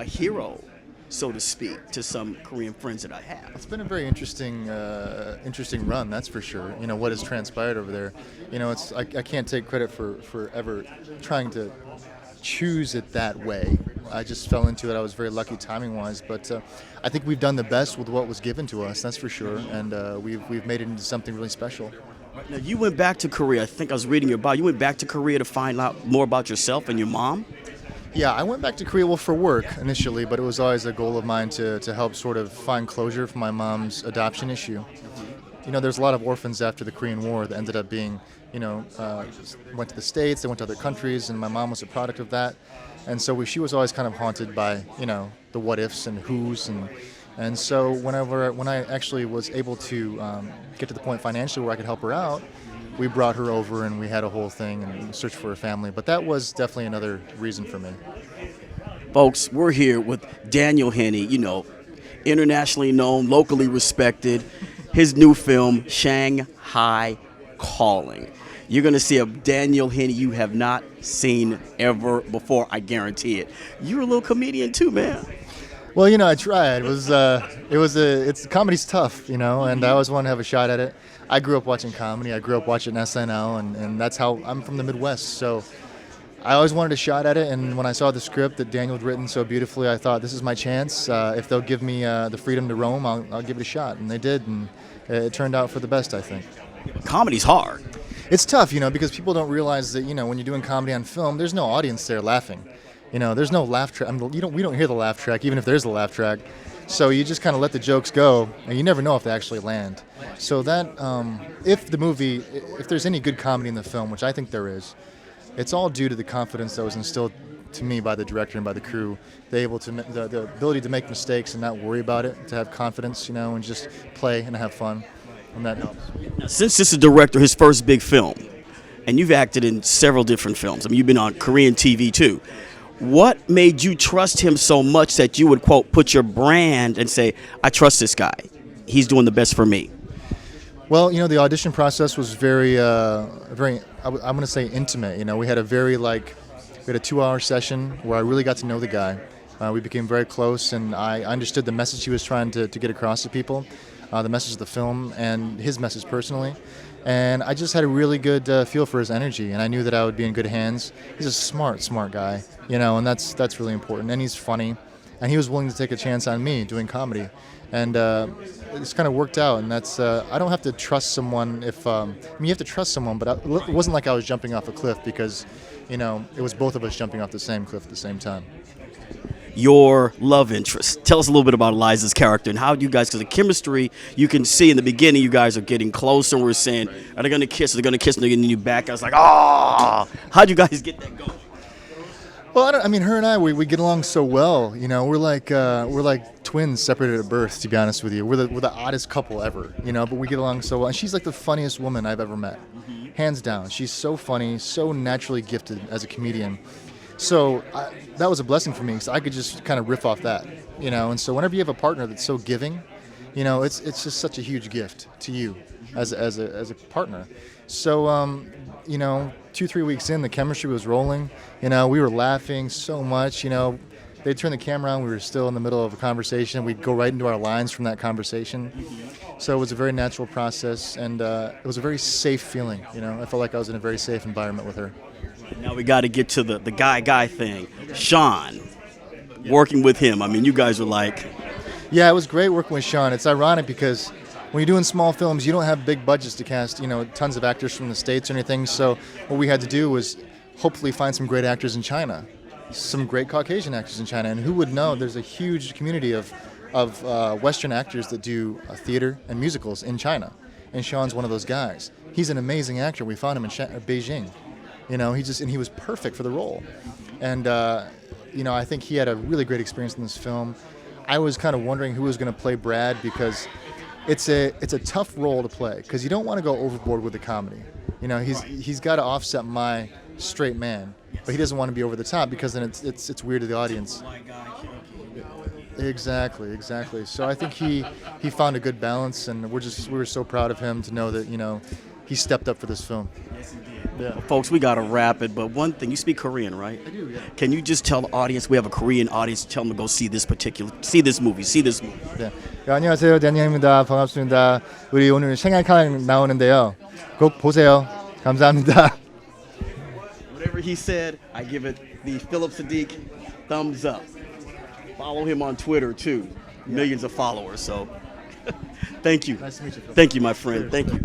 a hero, so to speak, to some Korean friends that I have. It's been a very interesting run, that's for sure. What has transpired over there. I can't take credit for ever trying to choose it that way. I just fell into it. I was very lucky timing-wise, but I think we've done the best with what was given to us, that's for sure, and we've made it into something really special. Now, you went back to Korea. I think I was reading your bio. You went back to Korea to find out more about yourself and your mom? Yeah, I went back to Korea, for work initially, but it was always a goal of mine to help sort of find closure for my mom's adoption issue. There's a lot of orphans after the Korean War that ended up being, went to the States, they went to other countries, and my mom was a product of that. And so she was always kind of haunted by, the what ifs and who's. And so when I actually was able to get to the point financially where I could help her out, we brought her over and we had a whole thing and searched for a family. But that was definitely another reason for me. Folks, we're here with Daniel Henny, internationally known, locally respected. His new film, Shanghai Calling. You're going to see a Daniel Henny you have not seen ever before, I guarantee it. You're a little comedian too, man. Well, I tried. Comedy's tough, and I always wanted to have a shot at it. I grew up watching comedy. I grew up watching SNL, and that's how I'm from the Midwest. So I always wanted a shot at it, and when I saw the script that Daniel had written so beautifully, I thought, this is my chance. If they'll give me the freedom to roam, I'll give it a shot. And they did, and it turned out for the best, I think. Comedy's hard. It's tough, because people don't realize that, when you're doing comedy on film, there's no audience there laughing. There's no laugh track. We don't hear the laugh track, even if there's a laugh track. So you just kind of let the jokes go, and you never know if they actually land. So that, if there's any good comedy in the film, which I think there is, it's all due to the confidence that was instilled to me by the director and by the crew. The ability to make mistakes and not worry about it, to have confidence, and just play and have fun, and that helps. Now, since this is director, his first big film, and you've acted in several different films. You've been on Korean TV too. What made you trust him so much that you would, quote, put your brand and say, I trust this guy. He's doing the best for me? Well, the audition process was very, I'm going to say intimate. We had a 2-hour session where I really got to know the guy. We became very close, and I understood the message he was trying to get across to people, the message of the film and his message personally. And I just had a really good feel for his energy, and I knew that I would be in good hands. He's a smart guy, and that's really important. And he's funny, and he was willing to take a chance on me doing comedy, and it's kind of worked out. And that's I don't have to trust someone you have to trust someone, but it wasn't like I was jumping off a cliff because, it was both of us jumping off the same cliff at the same time. Your love interest. Tell us a little bit about Liza's character and how you guys, because the chemistry you can see in the beginning, you guys are getting closer. And we're saying, are they going to kiss? Are they going to kiss? And they're getting you back. I was like, how'd you guys get that going? Well, her and I, we get along so well. We're like twins separated at birth. To be honest with you, we're the oddest couple ever. But we get along so well. And she's like the funniest woman I've ever met, hands down. She's so funny, so naturally gifted as a comedian. So that was a blessing for me because I could just kind of riff off that, And so whenever you have a partner that's so giving, it's just such a huge gift to you as a partner. So 2-3 weeks in, the chemistry was rolling. We were laughing so much. They'd turn the camera on. We were still in the middle of a conversation. We'd go right into our lines from that conversation. So it was a very natural process, and it was a very safe feeling. I felt like I was in a very safe environment with her. Now we got to get to the guy thing. Sean, working with him. You guys were like... Yeah, it was great working with Sean. It's ironic because when you're doing small films, you don't have big budgets to cast, tons of actors from the States or anything. So what we had to do was hopefully find some great actors in China, some great Caucasian actors in China. And who would know there's a huge community of Western actors that do theater and musicals in China. And Sean's one of those guys. He's an amazing actor. We found him in Beijing. He was perfect for the role. And, I think he had a really great experience in this film. I was kind of wondering who was going to play Brad because it's a tough role to play because you don't want to go overboard with the comedy. He's got to offset my straight man, but he doesn't want to be over the top because then it's weird to the audience. Exactly. So I think he found a good balance, and we were so proud of him to know that he stepped up for this film. Yes, he did. Yeah. Folks, we got to wrap it. But one thing, you speak Korean, right? I do, yeah. Can you just tell the audience, we have a Korean audience, tell them to go see this movie. 네. 안녕하세요, 데니엘입니다. 반갑습니다. 우리 오늘 샹하이 칼링 나오는데요. 꼭 보세요. 감사합니다. Whatever he said, I give it the Phillip Siddiq thumbs up. Follow him on Twitter, too. Millions of followers, so thank you. Nice to meet you, Phil. Thank you, my friend. Thank you.